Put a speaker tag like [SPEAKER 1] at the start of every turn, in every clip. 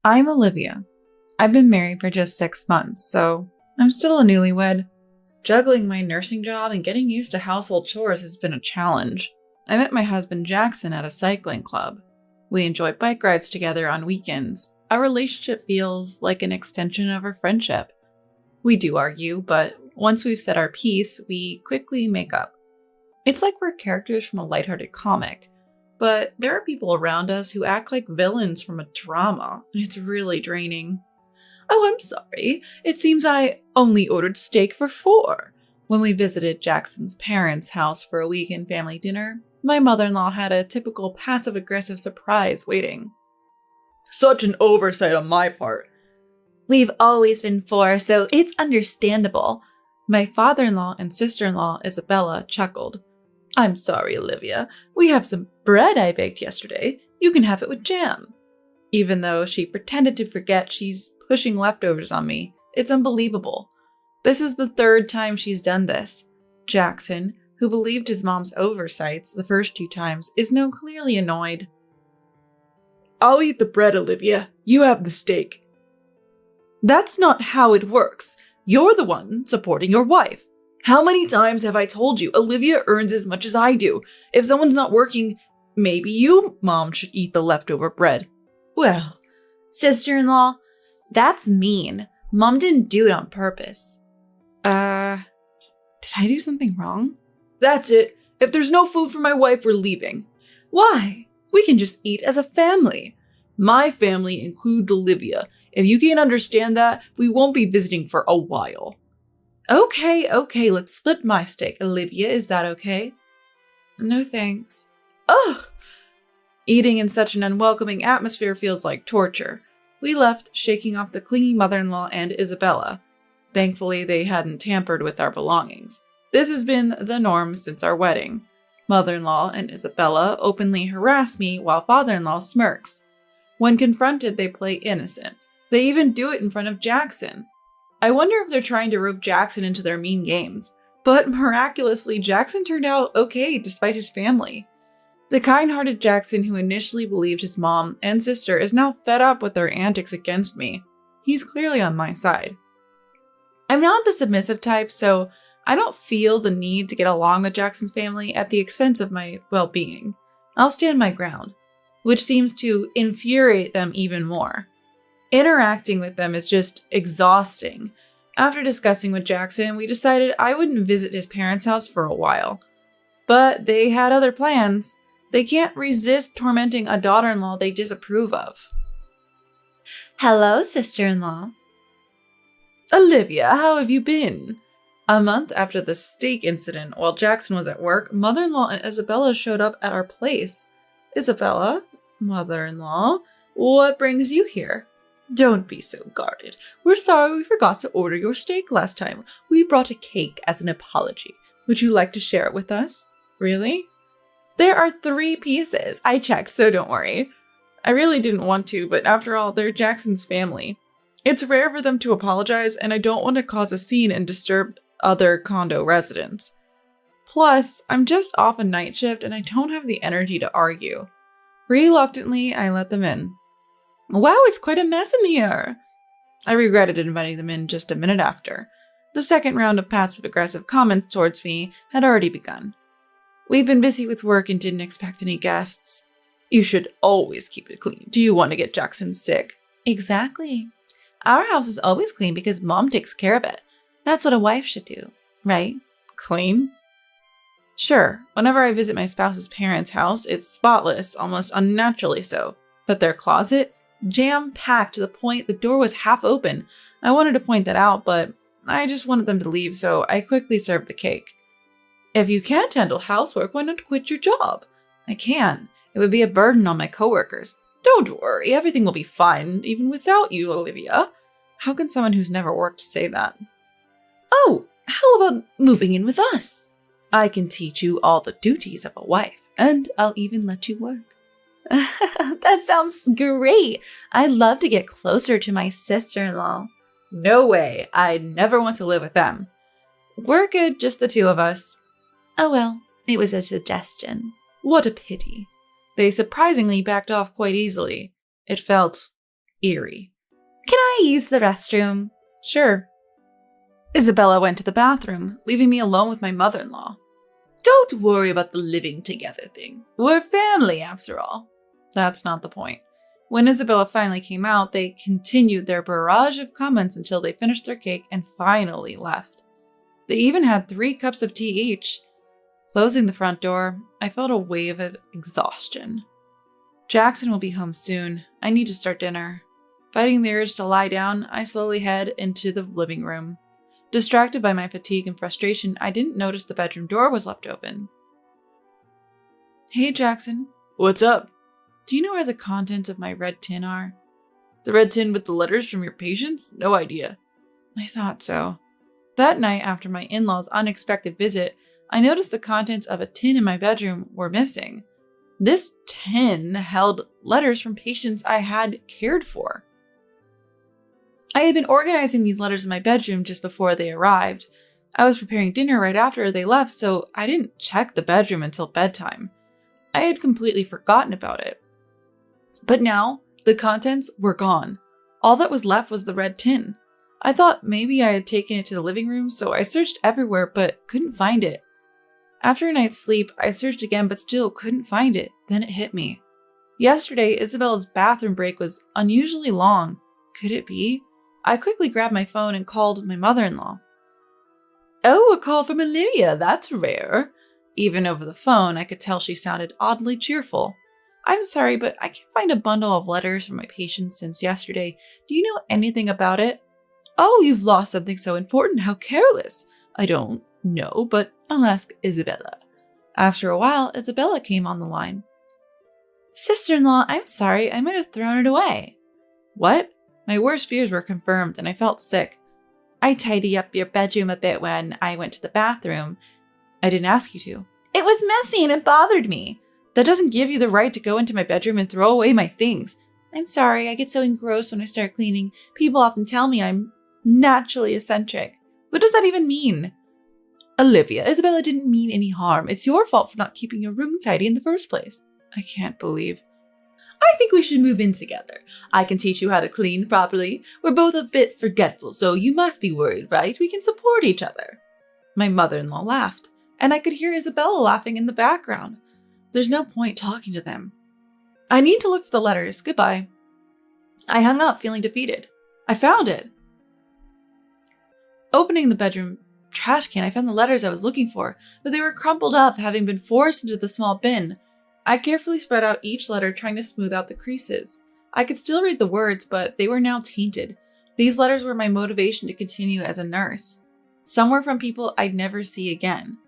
[SPEAKER 1] I'm Olivia. I've been married for just 6 months, so I'm still a newlywed. Juggling my nursing job and getting used to household chores has been a challenge. I met my husband Jackson at a cycling club. We enjoy bike rides together on weekends. Our relationship feels like an extension of our friendship. We do argue, but once we've said our piece, we quickly make up. It's like we're characters from a lighthearted comic, but there are people around us who act like villains from a drama, and it's really draining. Oh, I'm sorry. It seems I only ordered steak for 4. When we visited Jackson's parents' house for a weekend family dinner, my mother-in-law had a typical passive-aggressive surprise waiting. Such an oversight on my part. We've always been 4, so it's understandable. My father-in-law and sister-in-law, Isabella, chuckled. I'm sorry, Olivia. We have some bread I baked yesterday. You can have it with jam. Even though she pretended to forget she's pushing leftovers on me, it's unbelievable. This is the 3rd time she's done this. Jackson, who believed his mom's oversights the first 2 times, is now clearly annoyed. I'll eat the bread, Olivia. You have the steak. That's not how it works. You're the one supporting your wife. How many times have I told you Olivia earns as much as I do? If someone's not working, maybe you, Mom, should eat the leftover bread. Well, sister-in-law, that's mean. Mom didn't do it on purpose. Did I do something wrong? That's it. If there's no food for my wife, we're leaving. Why? We can just eat as a family. My family includes Olivia. If you can't understand that, we won't be visiting for a while. Okay, let's split my steak. Olivia, is that okay? No thanks. Ugh! Eating in such an unwelcoming atmosphere feels like torture. We left, shaking off the clingy mother-in-law and Isabella. Thankfully, they hadn't tampered with our belongings. This has been the norm since our wedding. Mother-in-law and Isabella openly harass me while father-in-law smirks. When confronted, they play innocent. They even do it in front of Jackson. I wonder if they're trying to rope Jackson into their mean games. But miraculously, Jackson turned out okay despite his family. The kind-hearted Jackson who initially believed his mom and sister is now fed up with their antics against me. He's clearly on my side. I'm not the submissive type, so I don't feel the need to get along with Jackson's family at the expense of my well-being. I'll stand my ground, which seems to infuriate them even more. Interacting with them is just exhausting. After discussing with Jackson, we decided I wouldn't visit his parents' house for a while. But they had other plans. They can't resist tormenting a daughter-in-law they disapprove of. Hello, sister-in-law. Olivia, how have you been? A month after the steak incident, while Jackson was at work, mother-in-law and Isabella showed up at our place. Isabella, mother-in-law, what brings you here? Don't be so guarded. We're sorry we forgot to order your steak last time. We brought a cake as an apology. Would you like to share it with us? Really? There are 3 pieces. I checked, so don't worry. I really didn't want to, but after all, they're Jackson's family. It's rare for them to apologize, and I don't want to cause a scene and disturb other condo residents. Plus, I'm just off a night shift and I don't have the energy to argue. Reluctantly, I let them in. Wow, it's quite a mess in here. I regretted inviting them in just a minute after. The second round of passive-aggressive comments towards me had already begun. We've been busy with work and didn't expect any guests. You should always keep it clean. Do you want to get Jackson sick? Exactly. Our house is always clean because Mom takes care of it. That's what a wife should do, right? Clean? Sure, whenever I visit my spouse's parents' house, it's spotless, almost unnaturally so. But their closet? Jam-packed to the point the door was half open. I wanted to point that out, but I just wanted them to leave, so I quickly served the cake. If you can't handle housework, why not quit your job? I can. It would be a burden on my coworkers. Don't worry, everything will be fine, even without you, Olivia. How can someone who's never worked say that? Oh, how about moving in with us? I can teach you all the duties of a wife, and I'll even let you work. That sounds great. I'd love to get closer to my sister-in-law. No way. I'd never want to live with them. We're good, just the 2 of us. Oh well, it was a suggestion. What a pity. They surprisingly backed off quite easily. It felt eerie. "Can I use the restroom?" "Sure." Isabella went to the bathroom, leaving me alone with my mother-in-law. "Don't worry about the living together thing. We're family, after all." That's not the point. When Isabella finally came out, they continued their barrage of comments until they finished their cake and finally left. They even had 3 cups of tea each. Closing the front door, I felt a wave of exhaustion. Jackson will be home soon. I need to start dinner. Fighting the urge to lie down, I slowly head into the living room. Distracted by my fatigue and frustration, I didn't notice the bedroom door was left open. "Hey, Jackson." "What's up?" "Do you know where the contents of my red tin are?" "The red tin with the letters from your patients? No idea." I thought so. That night, after my in-laws' unexpected visit, I noticed the contents of a tin in my bedroom were missing. This tin held letters from patients I had cared for. I had been organizing these letters in my bedroom just before they arrived. I was preparing dinner right after they left, so I didn't check the bedroom until bedtime. I had completely forgotten about it. But now, the contents were gone. All that was left was the red tin. I thought maybe I had taken it to the living room, so I searched everywhere but couldn't find it. After a night's sleep, I searched again but still couldn't find it. Then it hit me. Yesterday, Isabella's bathroom break was unusually long. Could it be? I quickly grabbed my phone and called my mother-in-law. "Oh, a call from Olivia, that's rare." Even over the phone, I could tell she sounded oddly cheerful. "I'm sorry, but I can't find a bundle of letters from my patients since yesterday. Do you know anything about it?" "Oh, you've lost something so important, how careless." "I don't know, but I'll ask Isabella." After a while, Isabella came on the line. "Sister-in-law, I'm sorry, I might have thrown it away." "What?" My worst fears were confirmed and I felt sick. "I tidied up your bedroom a bit when I went to the bathroom." "I didn't ask you to." "It was messy and it bothered me." "That doesn't give you the right to go into my bedroom and throw away my things." "I'm sorry, I get so engrossed when I start cleaning. People often tell me I'm naturally eccentric." "What does that even mean?" "Olivia, Isabella didn't mean any harm. It's your fault for not keeping your room tidy in the first place." I can't believe. "I think we should move in together. I can teach you how to clean properly. We're both a bit forgetful, so you must be worried, right? We can support each other." My mother-in-law laughed, and I could hear Isabella laughing in the background. There's no point talking to them. I need to look for the letters. Goodbye. I hung up, feeling defeated. I found it. Opening the bedroom trash can, I found the letters I was looking for, but they were crumpled up, having been forced into the small bin. I carefully spread out each letter, trying to smooth out the creases. I could still read the words, but they were now tainted. These letters were my motivation to continue as a nurse. Some were from people I'd never see again.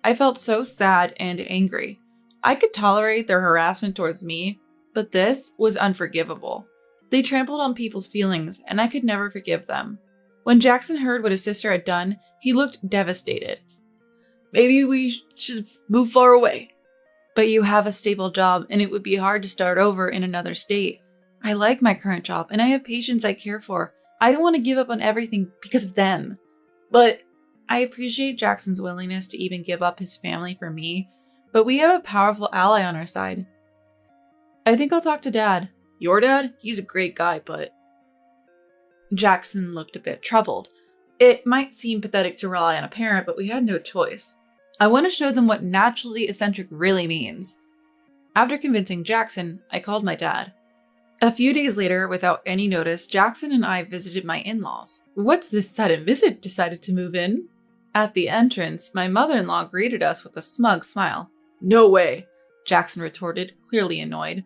[SPEAKER 1] I felt so sad and angry. I could tolerate their harassment towards me, but this was unforgivable. They trampled on people's feelings, and I could never forgive them. When Jackson heard what his sister had done, he looked devastated. "Maybe we should move far away." "But you have a stable job, and it would be hard to start over in another state. I like my current job, and I have patients I care for. I don't want to give up on everything because of them." "But..." I appreciate Jackson's willingness to even give up his family for me, but we have a powerful ally on our side. "I think I'll talk to Dad." "Your dad? He's a great guy, but..." Jackson looked a bit troubled. It might seem pathetic to rely on a parent, but we had no choice. I want to show them what naturally eccentric really means. After convincing Jackson, I called my dad. A few days later, without any notice, Jackson and I visited my in-laws. What's this sudden visit? Decided to move in? At the entrance, my mother-in-law greeted us with a smug smile. "No way," Jackson retorted, clearly annoyed.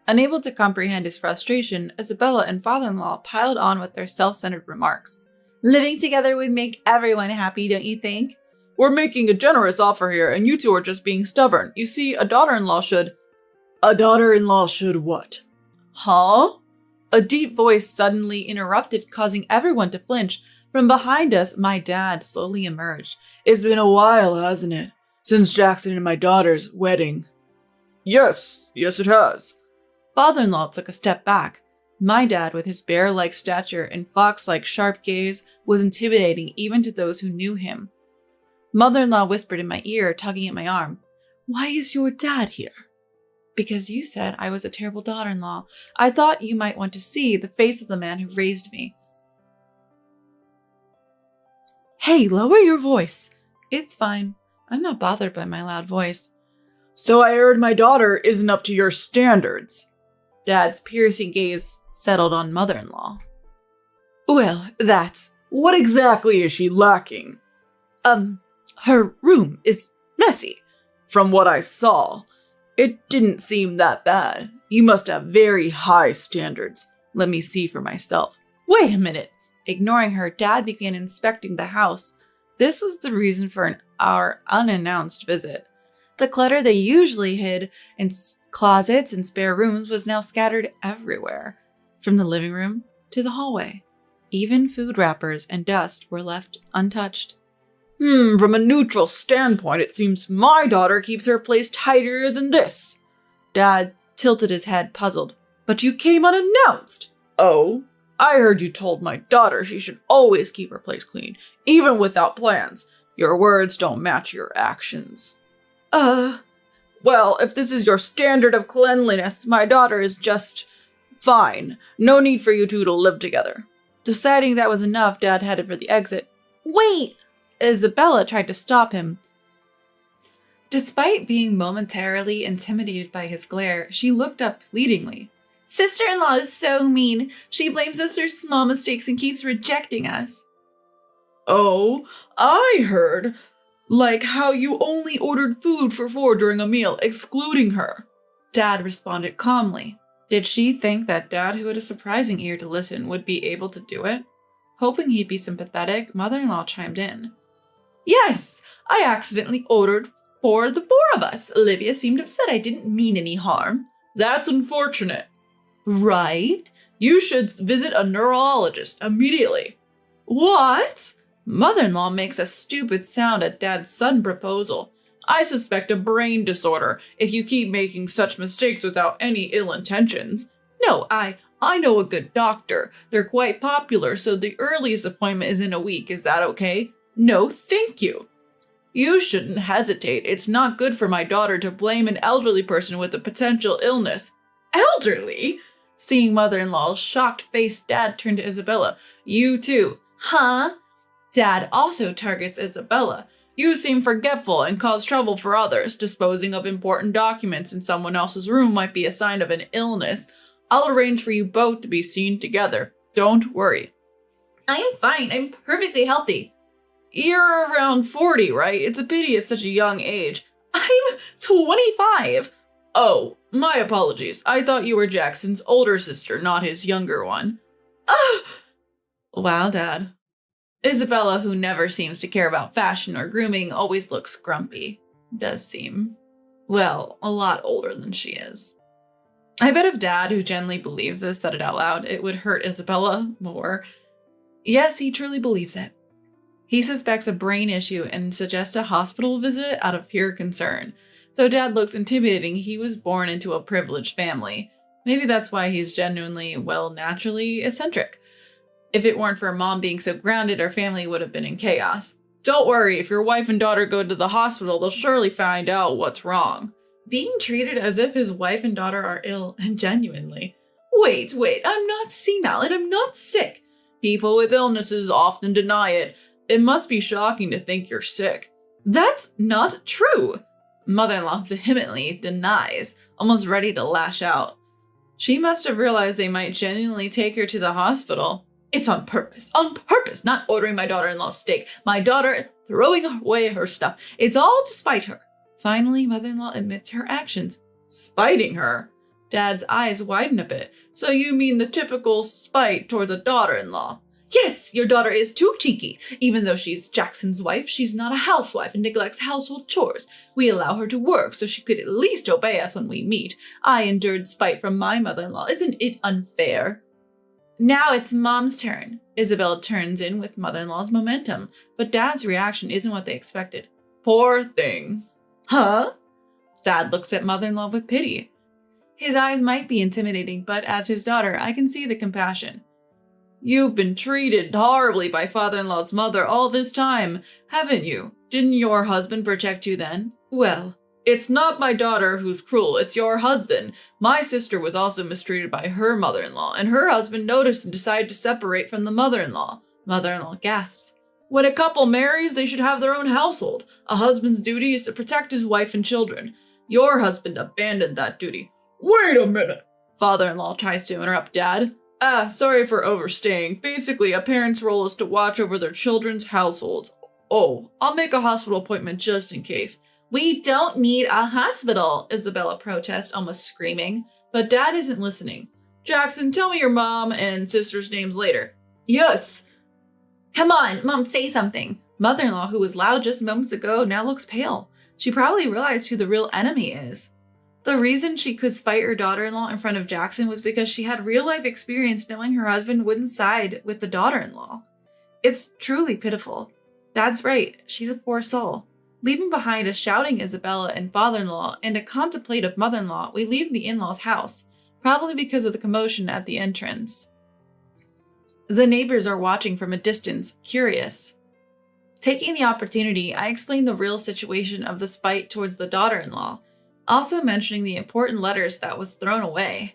[SPEAKER 1] Unable to comprehend his frustration, Isabella and father-in-law piled on with their self-centered remarks. "Living together would make everyone happy, don't you think?" "We're making a generous offer here, and you two are just being stubborn. You see, a daughter-in-law should..." "A daughter-in-law should what?" "Huh?" A deep voice suddenly interrupted, causing everyone to flinch. From behind us, my dad slowly emerged. "It's been a while, hasn't it? Since Jackson and my daughter's wedding." Yes, it has." Father-in-law took a step back. My dad, with his bear-like stature and fox-like sharp gaze, was intimidating even to those who knew him. Mother-in-law whispered in my ear, tugging at my arm. "Why is your dad here?" Because you said I was a terrible daughter-in-law. I thought you might want to see the face of the man who raised me. Hey, lower your voice. It's fine. I'm not bothered by my loud voice.
[SPEAKER 2] So I heard my daughter isn't up to your standards.
[SPEAKER 1] Dad's piercing gaze settled on mother-in-law. Well,
[SPEAKER 2] What exactly is she lacking?
[SPEAKER 1] Her room is messy.
[SPEAKER 2] From what I saw, it didn't seem that bad. You must have very high standards. Let me see for myself.
[SPEAKER 1] Wait a minute. Ignoring her, Dad began inspecting the house. This was the reason for our unannounced visit. The clutter they usually hid in closets and spare rooms was now scattered everywhere, from the living room to the hallway. Even food wrappers and dust were left untouched.
[SPEAKER 2] From a neutral standpoint, it seems my daughter keeps her place tidier than this.
[SPEAKER 1] Dad tilted his head, puzzled. But you came unannounced.
[SPEAKER 2] Oh? I heard you told my daughter she should always keep her place clean, even without plans. Your words don't match your actions. Well, if this is your standard of cleanliness, my daughter is just fine. No need for you two to live together.
[SPEAKER 1] Deciding that was enough, Dad headed for the exit. Wait! Isabella tried to stop him. Despite being momentarily intimidated by his glare, she looked up pleadingly. Sister-in-law is so mean. She blames us for small mistakes and keeps rejecting us.
[SPEAKER 2] Oh, I heard. Like how you only ordered food for 4 during a meal, excluding her.
[SPEAKER 1] Dad responded calmly. Did she think that Dad, who had a surprising ear to listen, would be able to do it? Hoping he'd be sympathetic, mother-in-law chimed in. Yes, I accidentally ordered for the 4 of us. Olivia seemed upset I didn't mean any harm.
[SPEAKER 2] That's unfortunate.
[SPEAKER 1] Right?
[SPEAKER 2] You should visit a neurologist immediately.
[SPEAKER 1] What? Mother-in-law makes a stupid sound at Dad's sudden proposal.
[SPEAKER 2] I suspect a brain disorder if you keep making such mistakes without any ill intentions. No, I know a good doctor. They're quite popular, so the earliest appointment is in a week. Is that okay?
[SPEAKER 1] No, thank you.
[SPEAKER 2] You shouldn't hesitate. It's not good for my daughter to blame an elderly person with a potential illness.
[SPEAKER 1] Elderly?
[SPEAKER 2] Seeing mother-in-law's shocked face, Dad turned to Isabella. You too.
[SPEAKER 1] Huh?
[SPEAKER 2] Dad also targets Isabella. You seem forgetful and cause trouble for others. Disposing of important documents in someone else's room might be a sign of an illness. I'll arrange for you both to be seen together. Don't worry.
[SPEAKER 1] I'm fine. I'm perfectly healthy.
[SPEAKER 2] You're around 40, right? It's a pity at such a young age.
[SPEAKER 1] I'm 25.
[SPEAKER 2] Oh, my apologies. I thought you were Jackson's older sister, not his younger one.
[SPEAKER 1] Wow, Dad. Isabella, who never seems to care about fashion or grooming, always looks grumpy. Does seem, well, a lot older than she is. I bet if Dad, who genuinely believes this, said it out loud, it would hurt Isabella more. Yes, he truly believes it. He suspects a brain issue and suggests a hospital visit out of pure concern. Though Dad looks intimidating, he was born into a privileged family. Maybe that's why he's genuinely, well, naturally eccentric. If it weren't for Mom being so grounded, our family would have been in chaos.
[SPEAKER 2] Don't worry, if your wife and daughter go to the hospital, they'll surely find out what's wrong.
[SPEAKER 1] Being treated as if his wife and daughter are ill, and genuinely. Wait, I'm not senile and I'm not sick.
[SPEAKER 2] People with illnesses often deny it. It must be shocking to think you're sick.
[SPEAKER 1] That's not true. Mother-in-law vehemently denies, almost ready to lash out. She must have realized they might genuinely take her to the hospital. It's on purpose, not ordering my daughter-in-law's steak. My daughter throwing away her stuff. It's all to spite her. Finally, mother-in-law admits her actions.
[SPEAKER 2] Spiting her?
[SPEAKER 1] Dad's eyes widen a bit.
[SPEAKER 2] So you mean the typical spite towards a daughter-in-law?
[SPEAKER 1] Yes, your daughter is too cheeky. Even though she's Jackson's wife, she's not a housewife and neglects household chores. We allow her to work so she could at least obey us when we meet. I endured spite from my mother-in-law. Isn't it unfair? Now it's Mom's turn. Isabel turns in with mother-in-law's momentum, but Dad's reaction isn't what they expected.
[SPEAKER 2] Poor thing.
[SPEAKER 1] Huh? Dad looks at mother-in-law with pity. His eyes might be intimidating, but as his daughter, I can see the compassion.
[SPEAKER 2] You've been treated horribly by father-in-law's mother all this time, haven't you? Didn't your husband protect you then?
[SPEAKER 1] Well,
[SPEAKER 2] It's not my daughter who's cruel, it's your husband. My sister was also mistreated by her mother-in-law, and her husband noticed and decided to separate from the mother-in-law. Mother-in-law gasps. When a couple marries, they should have their own household. A husband's duty is to protect his wife and children. Your husband abandoned that duty. Wait a minute! Father-in-law tries to interrupt Dad. Sorry for overstaying. Basically, a parent's role is to watch over their children's households. Oh, I'll make a hospital appointment just in case. We don't need a hospital, Isabella protests, almost screaming. But Dad isn't listening. Jackson, tell me your mom and sister's names later. Yes. Come on, Mom, say something. Mother-in-law, who was loud just moments ago, now looks pale. She probably realized who the real enemy is. The reason she could spite her daughter-in-law in front of Jackson was because she had real-life experience knowing her husband wouldn't side with the daughter-in-law. It's truly pitiful. Dad's right, she's a poor soul. Leaving behind a shouting Isabella and father-in-law and a contemplative mother-in-law, we leave the in-laws' house, probably because of the commotion at the entrance. The neighbors are watching from a distance, curious. Taking the opportunity, I explain the real situation of the spite towards the daughter-in-law, also mentioning the important letters that was thrown away.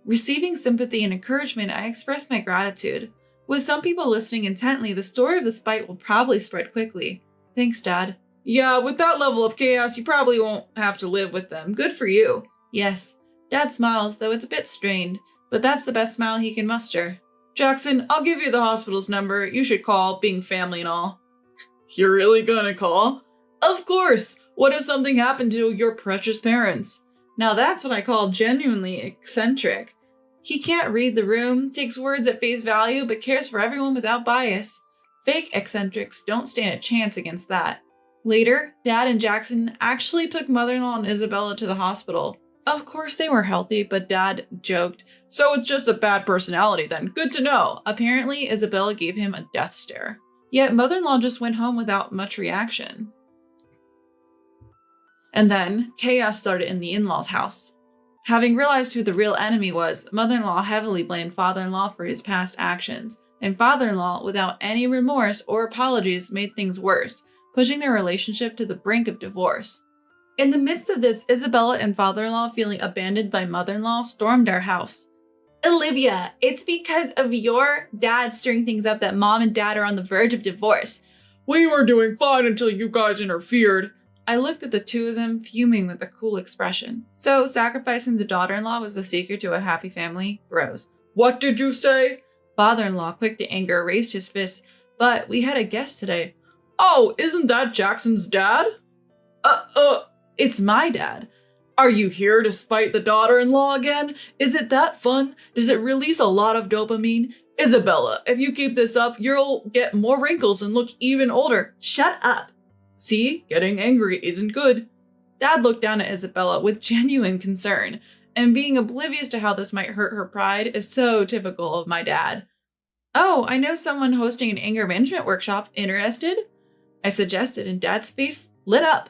[SPEAKER 2] Receiving sympathy and encouragement, I express my gratitude. With some people listening intently, the story of the spite will probably spread quickly. Thanks, Dad. Yeah, with that level of chaos, you probably won't have to live with them. Good for you. Yes. Dad smiles, though it's a bit strained, but that's the best smile he can muster. Jackson, I'll give you the hospital's number. You should call, being family and all. You're really gonna call? Of course! What if something happened to your precious parents? Now that's what I call genuinely eccentric. He can't read the room, takes words at face value, but cares for everyone without bias. Fake eccentrics don't stand a chance against that. Later, Dad and Jackson actually took mother-in-law and Isabella to the hospital. Of course they were healthy, but Dad joked, "So it's just a bad personality then. Good to know." Apparently, Isabella gave him a death stare. Yet mother-in-law just went home without much reaction. And then, chaos started in the in-laws' house. Having realized who the real enemy was, mother-in-law heavily blamed father-in-law for his past actions, and father-in-law, without any remorse or apologies, made things worse, pushing their relationship to the brink of divorce. In the midst of this, Isabella and father-in-law, feeling abandoned by mother-in-law, stormed our house. Olivia, it's because of your dad stirring things up that Mom and Dad are on the verge of divorce. We were doing fine until you guys interfered. I looked at the two of them, fuming with a cool expression. So, sacrificing the daughter-in-law was the secret to a happy family? Rose. What did you say? Father-in-law, quick to anger, raised his fist. But we had a guest today. Oh, isn't that Jackson's dad? It's my dad. Are you here to spite the daughter-in-law again? Is it that fun? Does it release a lot of dopamine? Isabella, if you keep this up, you'll get more wrinkles and look even older. Shut up. See, getting angry isn't good. Dad looked down at Isabella with genuine concern, and being oblivious to how this might hurt her pride is so typical of my dad. Oh, I know someone hosting an anger management workshop. Interested? I suggested, and Dad's face lit up.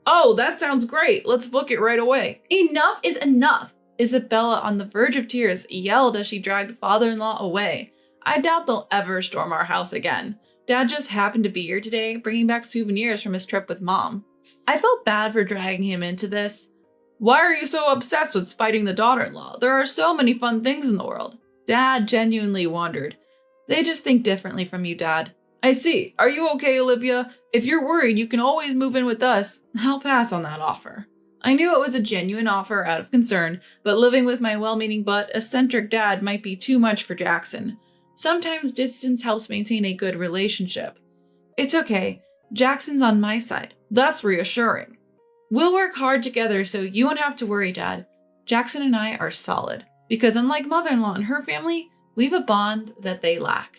[SPEAKER 2] Oh, that sounds great. Let's book it right away. Enough is enough. Isabella, on the verge of tears, yelled as she dragged father-in-law away. I doubt they'll ever storm our house again. Dad just happened to be here today, bringing back souvenirs from his trip with Mom. I felt bad for dragging him into this. Why are you so obsessed with spiting the daughter-in-law? There are so many fun things in the world. Dad genuinely wondered. They just think differently from you, Dad. I see. Are you okay, Olivia? If you're worried, you can always move in with us. I'll pass on that offer. I knew it was a genuine offer out of concern, but living with my well-meaning but eccentric dad might be too much for Jackson. Sometimes distance helps maintain a good relationship. It's okay. Jackson's on my side. That's reassuring. We'll work hard together so you won't have to worry, Dad. Jackson and I are solid, because unlike mother-in-law and her family, we've a bond that they lack.